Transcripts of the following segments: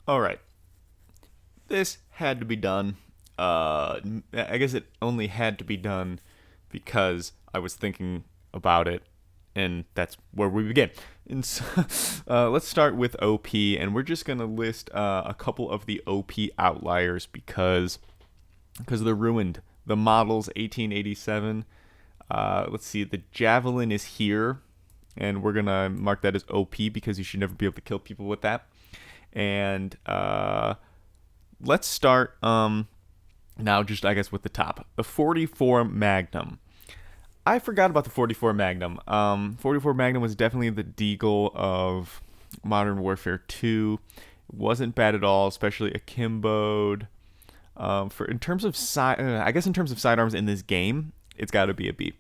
All right. This had to be done. I guess it only had to be done because I was thinking about it, and that's where we begin. And so, let's start with OP, and we're just gonna list a couple of the OP outliers because they're ruined. The model's 1887. Let's see, the javelin is here, and we're gonna mark that as OP because you should never be able to kill people with that. And let's start now just I guess with the top. The 44 Magnum. I forgot about the 44 Magnum. 44 Magnum was definitely the deagle of Modern Warfare 2. It wasn't bad at all, especially akimboed. For in terms of I guess in terms of sidearms in this game, it's got to be a B.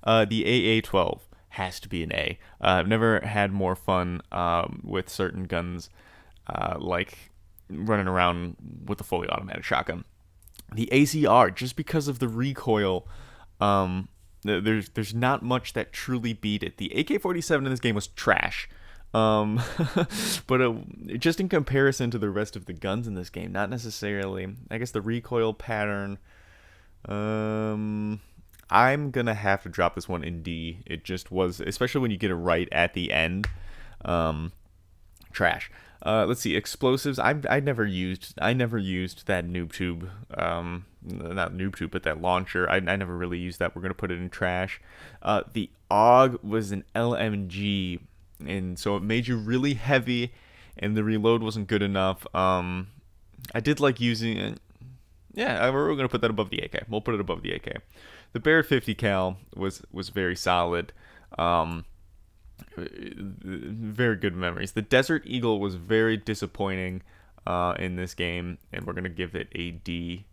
The AA-12 has to be an A. I've never had more fun with certain guns, like running around with a fully automatic shotgun. The ACR, just because of the recoil, there's not much that truly beat it. The AK-47 in this game was trash. Um, but just in comparison to the rest of the guns in this game, not necessarily. I guess the recoil pattern. I'm gonna have to drop this one in D. It just was, especially when you get it right at the end. Trash. Let's see, explosives. I never used that noob tube. Not noob tube, but that launcher. I never really used that. We're gonna put it in trash. The AUG was an LMG, and so it made you really heavy, and the reload wasn't good enough. I did like using it. Yeah, we're gonna put that above the AK. We'll put it above the AK. The Barrett 50 cal was very solid. Very good memories. The Desert Eagle was very disappointing in this game, and we're gonna give it a D,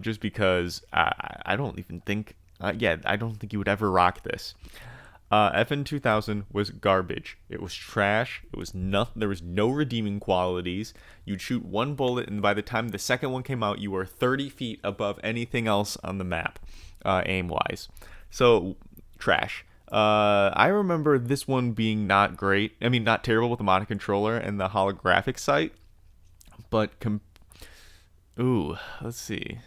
just because I don't even think, I don't think you would ever rock this. FN 2000 was garbage. It was trash. It was nothing. There was no redeeming qualities. You'd shoot one bullet, and by the time the second one came out, you were 30 feet above anything else on the map, aim wise. So trash. I remember this one being not great. I mean, not terrible with the modded controller and the holographic sight, but let's see.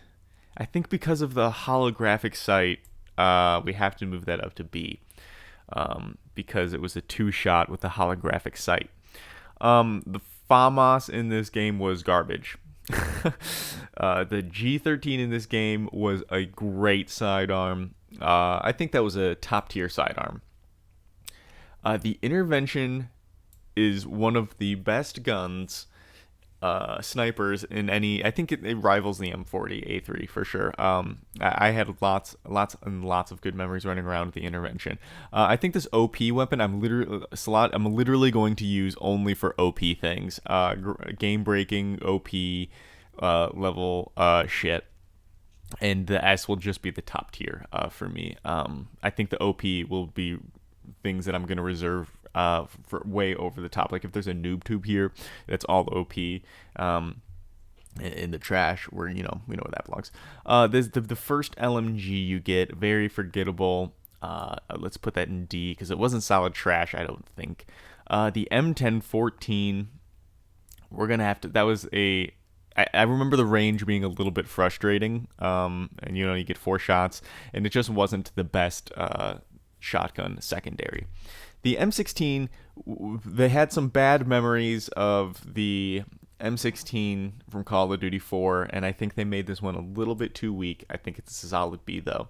I think because of the holographic sight, we have to move that up to B, because it was a two-shot with the holographic sight. The FAMAS in this game was garbage. The G13 in this game was a great sidearm. I think that was a top tier sidearm. The Intervention is one of the best guns, snipers in any. I think it rivals the M40A3 for sure. I had lots and lots of good memories running around with the Intervention. I think this OP weapon I'm literally going to use only for OP things. Game breaking OP level shit. And the S will just be the top tier for me. I think the OP will be things that I'm going to reserve for way over the top. Like if there's a noob tube here, that's all OP. In the trash, where we know where that belongs. There's the first LMG you get, very forgettable. Let's put that in D because it wasn't solid trash, I don't think. The M1014, we're gonna have to. That was a. I remember the range being a little bit frustrating, and you get 4 shots, and it just wasn't the best shotgun secondary. The M16, they had some bad memories of the M16 from Call of Duty 4, and I think they made this one a little bit too weak. I think it's a solid B though.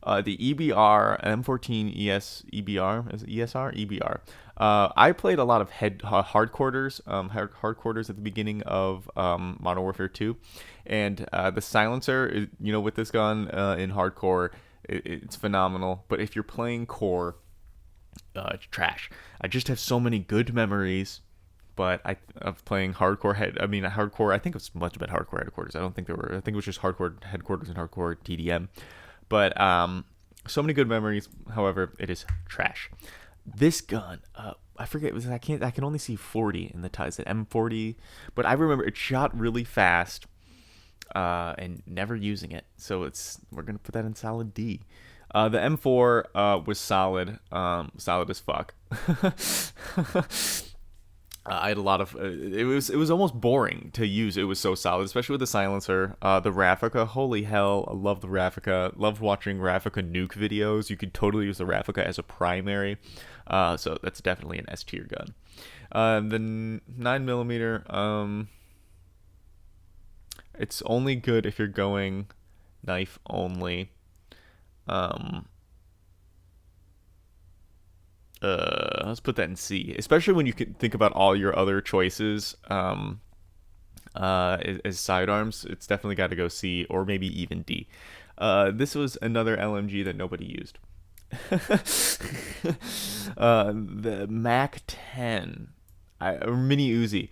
The EBR, M14 EBR, is it ESR? EBR. I played a lot of hard quarters at the beginning of Modern Warfare 2, and the silencer, with this gun in hardcore, it's phenomenal. But if you're playing core, it's trash. I just have so many good memories, but of playing hardcore hardcore. I think it was much about hardcore headquarters. I think it was just hardcore headquarters and hardcore TDM. But so many good memories. However, it is trash. This gun, I forget. I can only see 40 in the ties at M40, but I remember it shot really fast, and never using it. So we're gonna put that in solid D. The M4 was solid, solid as fuck. I had a lot of it was almost boring to use. It was so solid, especially with the silencer. The Raffica, holy hell, I love the Raffica. Loved watching Raffica nuke videos. You could totally use the Raffica as a primary. So that's definitely an S tier gun. The 9 millimeter. It's only good if you're going knife only. Um, let's put that in C, especially when you can think about all your other choices. As sidearms, it's definitely got to go C or maybe even D. This was another LMG that nobody used. The Mac 10, or Mini Uzi.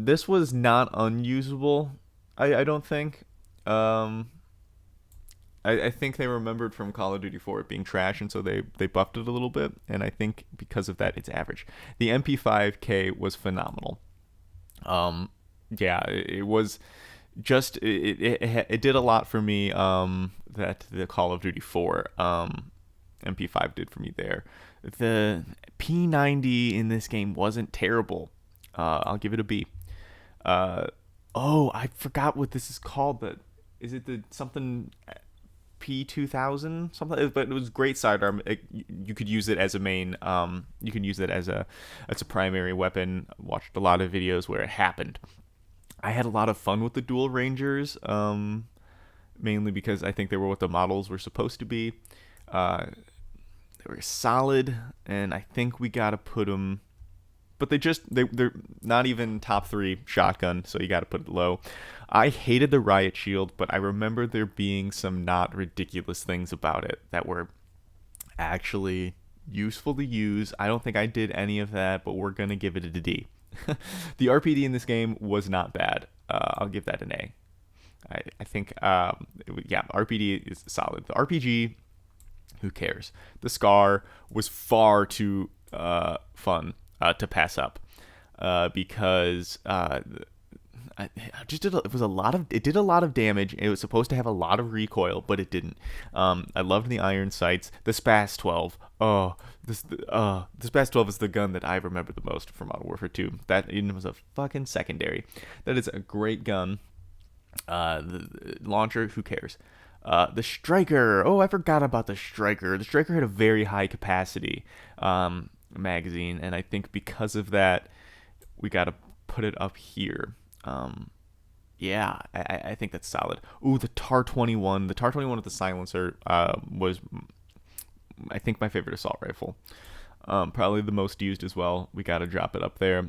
This was not unusable. I don't think. I think they remembered from Call of Duty 4 it being trash, and so they buffed it a little bit. And I think because of that, it's average. The MP5K was phenomenal. Yeah, it was just it did a lot for me. That the Call of Duty 4 MP5 did for me there. The P90 in this game wasn't terrible. I'll give it a B. Oh, I forgot what this is called. Is it the something P2000 something? But it was great sidearm. You could use it as a main. You can use it as a primary weapon. Watched a lot of videos where it happened. I had a lot of fun with the dual rangers, mainly because I think they were what the models were supposed to be. They were solid, and I think we gotta put them. But they're not even top 3 shotgun, so you gotta put it low. I hated the riot shield, but I remember there being some not ridiculous things about it that were actually useful to use. I don't think I did any of that, but we're gonna give it a D. The RPD in this game was not bad. I'll give that an A. I think, yeah, RPD is solid. The RPG, who cares? The Scar was far too fun to pass up because it did a lot of damage. It was supposed to have a lot of recoil, but it didn't. I loved the iron sights. The Spas 12. Oh, the Spas 12 is the gun that I remember the most from Modern Warfare 2. That even was a fucking secondary. That is a great gun. The launcher, who cares? The Striker. Oh, I forgot about the Striker. The Striker had a very high capacity magazine, and I think because of that, we got to put it up here. Yeah, I think that's solid. Ooh, the TAR 21. The TAR 21 with the silencer was, I think, my favorite assault rifle. Probably the most used as well. We got to drop it up there.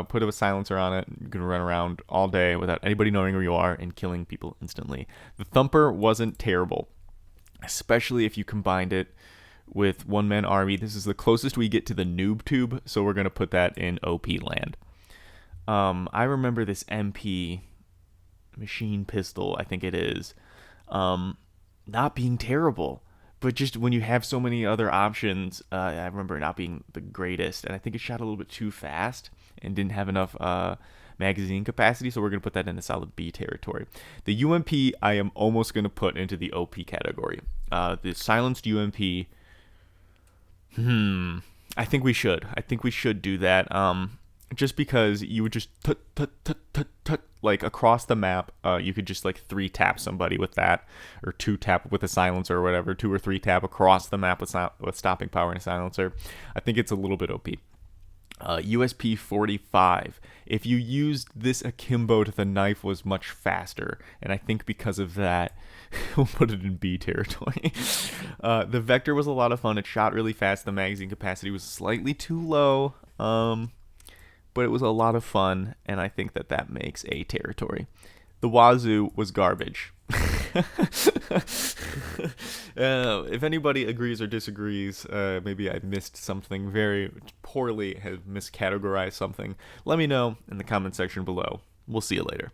Put a silencer on it. You can run around all day without anybody knowing where you are and killing people instantly. The Thumper wasn't terrible, especially if you combined it with One Man Army. This is the closest we get to the noob tube, so we're going to put that in OP land. I remember this MP machine pistol, I think it is, not being terrible. But just when you have so many other options, I remember it not being the greatest. And I think it shot a little bit too fast and didn't have enough magazine capacity. So we're going to put that in the solid B territory. The UMP, I am almost going to put into the OP category. The silenced UMP, I think we should. I think we should do that. Just because you would just tut, like across the map, you could just like 3 tap somebody with that, or 2 tap with a silencer or whatever, 2 or 3 tap across the map with stopping power and a silencer. I think it's a little bit OP. USP 45. If you used this akimbo to the knife, was much faster, and I think because of that, we'll put it in B territory. The Vector was a lot of fun. It shot really fast. The magazine capacity was slightly too low. But it was a lot of fun, and I think that makes A territory. The Wazoo was garbage. If anybody agrees or disagrees, maybe I missed something very poorly, have miscategorized something, let me know in the comment section below. We'll see you later.